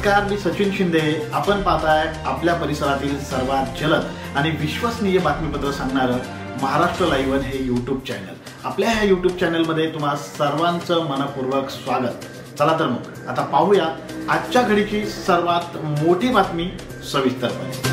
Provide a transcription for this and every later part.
नमस्कार, मी सचिन शिंदे। आपण पाहताय आपल्या परिसरातील सर्वात जलद आणि विश्वसनीय बातमीपत्र सांगणारं महाराष्ट्र लाईव्ह हे यूट्यूब चॅनल। आपल्या ह्या यूट्यूब चॅनलमध्ये तुम्हा सर्वांचं मनपूर्वक स्वागत। चला तर मग आता पाहूया आजच्या घडीची सर्वात मोठी बातमी सविस्तरपणे।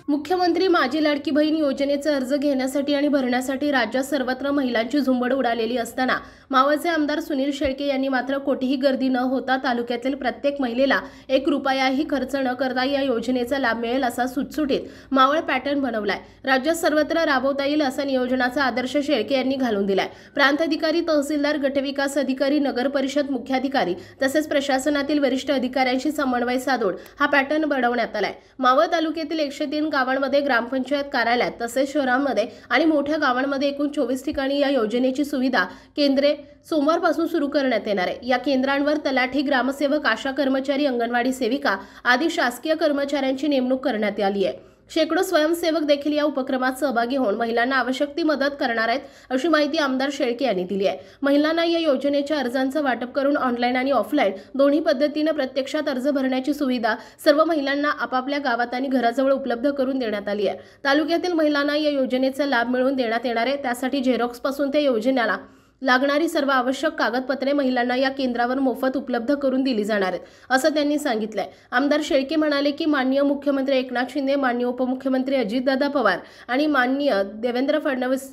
मुख्यमंत्री माझी लाडकी बहीण योजनेचे अर्ज घेण्यासाठी आणि भरण्यासाठी राज्यात सर्वत्र महिलांची झुंबड उडालेली असताना मावळचे आमदार सुनील शेळके यांनी मात्र कोठेही गर्दी न होता तालुक्यातील प्रत्येक महिलेला 1 रुपयाही खर्च न करता या योजनेचा लाभ मिळेल असा सुटसुटीत मावळ पॅटर्न बनवलाय। राज्यात सर्वत्र राबवता येईल असा नियोजनाचा आदर्श शेळके यांनी घालून दिलाय। प्रांताधिकारी, तहसीलदार, गटविकास अधिकारी, नगर परिषद मुख्याधिकारी तसेच प्रशासनातील वरिष्ठ अधिकाऱ्यांशी समन्वय साधून हा पॅटर्न बनवण्यात आलाय। मावळ तालुक्यातील 103 गावांमध्ये ग्रामपंचायत कार्यालयात तसेच शहरांमध्ये आणि मोठ्या गावांमध्ये एकूण 24 ठिकाणी या योजनेची सुविधा केंद्रे सोमवारपासून सुरू करण्यात येणार आहे। या केंद्रांवर तलाठी, ग्रामसेवक, आशा कर्मचारी, अंगणवाडी सेविका आदी शासकीय कर्मचाऱ्यांची नेमणूक करण्यात आली आहे। शेकडो स्वयंसेवक देखील या उपक्रमात सहभागी होऊन महिलांना आवश्यक ती मदत करणार आहेत, अशी माहिती आमदार शेळके यांनी दिली आहे। महिलांना या योजनेच्या अर्जांचं वाटप करून ऑनलाईन आणि ऑफलाईन दोन्ही पद्धतीने प्रत्यक्षात अर्ज भरण्याची सुविधा सर्व महिलांना आपापल्या गावात आणि घराजवळ उपलब्ध करून देण्यात आली आहे। तालुक्यातील महिलांना या योजनेचा लाभ मिळवून देण्यात येणार आहे। त्यासाठी झेरॉक्स पासून त्या योजनेला लागणारी सर्व आवश्यक कागदपत्रे महिलांना या केंद्रावर मोफत उपलब्ध करून दिली जाणार आहेत, असं त्यांनी सांगितलंय। आमदार शेळके म्हणाले की माननीय मुख्यमंत्री एकनाथ शिंदे, माननीय उपमुख्यमंत्री अजितदादा पवार आणि माननीय देवेंद्र फडणवीस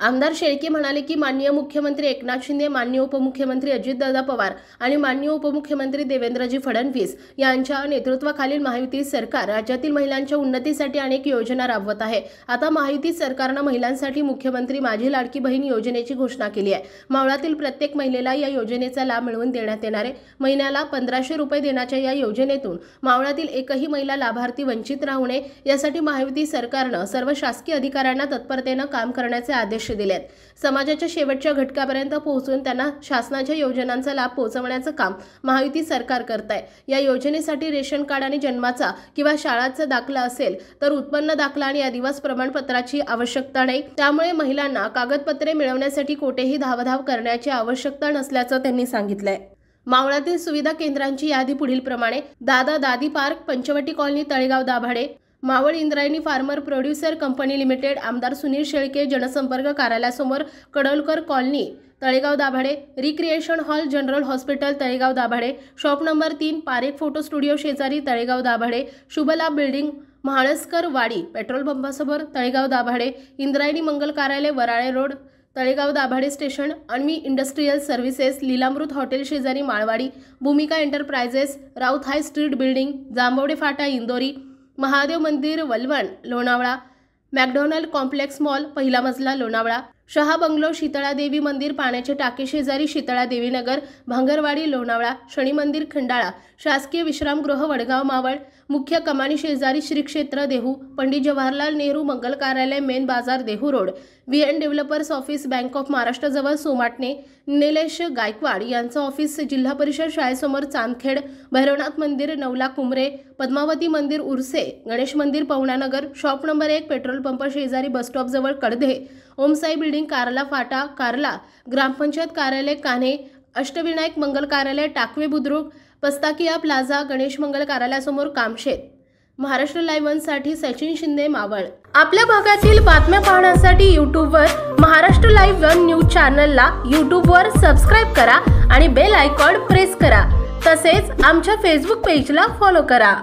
आमदार शेळके म्हणाले की माननीय मुख्यमंत्री एकनाथ शिंदे, माननीय उपमुख्यमंत्री अजितदादा पवार आणि माननीय उपमुख्यमंत्री देवेंद्रजी फडणवीस यांच्या नेतृत्वाखालील महायुती सरकार राज्यातील महिलांच्या उन्नतीसाठी अनेक योजना राबवत आहे। आता महायुती सरकारने महिलांसाठी मुख्यमंत्री माझी लाडकी बहीण योजनेची घोषणा केली आहे। मावळातील प्रत्येक महिलेला या योजनेचा लाभ मिळवून देण्यात येणार आहे। महिन्याला 1500 रुपये देण्याच्या या योजनेतून मावळातील एकही महिला लाभार्थी वंचित राहू नये यासाठी महायुती सरकारने सर्व शासकीय अधिकाऱ्यांना तत्परतेने काम करण्याचे आदेश दिलेत। समाजाच्या शेवटच्या घटकापर्यंत पोहोचून त्यांना शासनाच्या योजनांचा लाभ पोहोचवण्याचं काम महायुती सरकार करत आहे। या योजनेसाठी रेशन कार्ड आणि जन्माचा किंवा शाळाचा दाखला असेल तर उत्पन्न दाखला आणि आदिवासी प्रमाणपत्राची आवश्यकता नाही। त्यामुळे महिलांना कागदपत्रे मिळवण्यासाठी कोठेही धावधाव करण्याची आवश्यकता नसल्याचं त्यांनी सांगितलंय। मावळातील सुविधा केंद्रांची यादी पुढील प्रमाणे: Dada Dadi park, Panchvati colony, Talegaon Dabhade, Maval Indrayani farmer producer company limited, आमदार सुनील शेळके जनसंपर्क कार्यालयासमोर, Kadolkar colony, Talegaon Dabhade, recreation hall, general hospital, Talegaon Dabhade, shop number 3, Parekh photo studio शेजारी, तळेगाव दाभाडे, शुभलाभ बिल्डिंग, महाळसकर वाडी, पेट्रोल पंपासमोर, तळेगाव दाभाडे, इंद्रायणी मंगल कार्यालय, Varale road, Talegaon Dabhade station, Anvi industrial services, Leelamrut hotel शेजारी Malwadi, Bhumika enterprises, Raut high street building, Jambhavade फाटा इंदोरी, महादेव मंदिर वलवण लोणावळा, मॅकडोनल्ड कॉम्प्लेक्स मॉल, पहिला मजला लोणावळा, शहा बंगलो, शीतळा देवी मंदिर, पाण्याचे टाके शेजारी, शीतळा देवी नगर, भांगरवाडी लोणावळा, शनी मंदिर खंडाळा, शासकीय विश्रामगृह वडगाव मावळ, मुख्य कमानी शेजारी, श्री क्षेत्र देहू, पंडित जवाहरलाल नेहरू मंगल कार्यालय, मेन बाजार Dehu road, VN developers office, bank of Maharashtra जवळ सोमाटणे, निलेश गायकवाड यांचं ऑफिस, जिल्हा परिषद शाळेसमोर चांदखेड, भैरवनाथ मंदिर, नवला कुमरे, पद्मावती मंदिर उर्से, गणेश मंदिर पवनानगर, शॉप नंबर 1, पेट्रोल पंप शेजारी बस स्टॉप जवळ कडधे, ओमसाई बिल्डिंग कारला फाटा कारला, ग्रामपंचायत कार्यालय कान्हे, अष्टविनायक मंगल कार्यालय टाकवे बुद्रुक, पस्ताकिया प्लाझा, गणेश मंगल कार्यालयासमोर कामशेत। महाराष्ट्र लाईव्ह साठी सचिन शिंदे, मावळ। आपल्या भागातील बातम्या पाहण्यासाठी यूट्यूबवर महाराष्ट्र लाईव्ह न्यूज चॅनलला यूट्यूबवर सबस्क्राईब करा आणि बेल आयकॉन प्रेस करा। तसेच आमच्या फेसबुक पेजला फॉलो करा।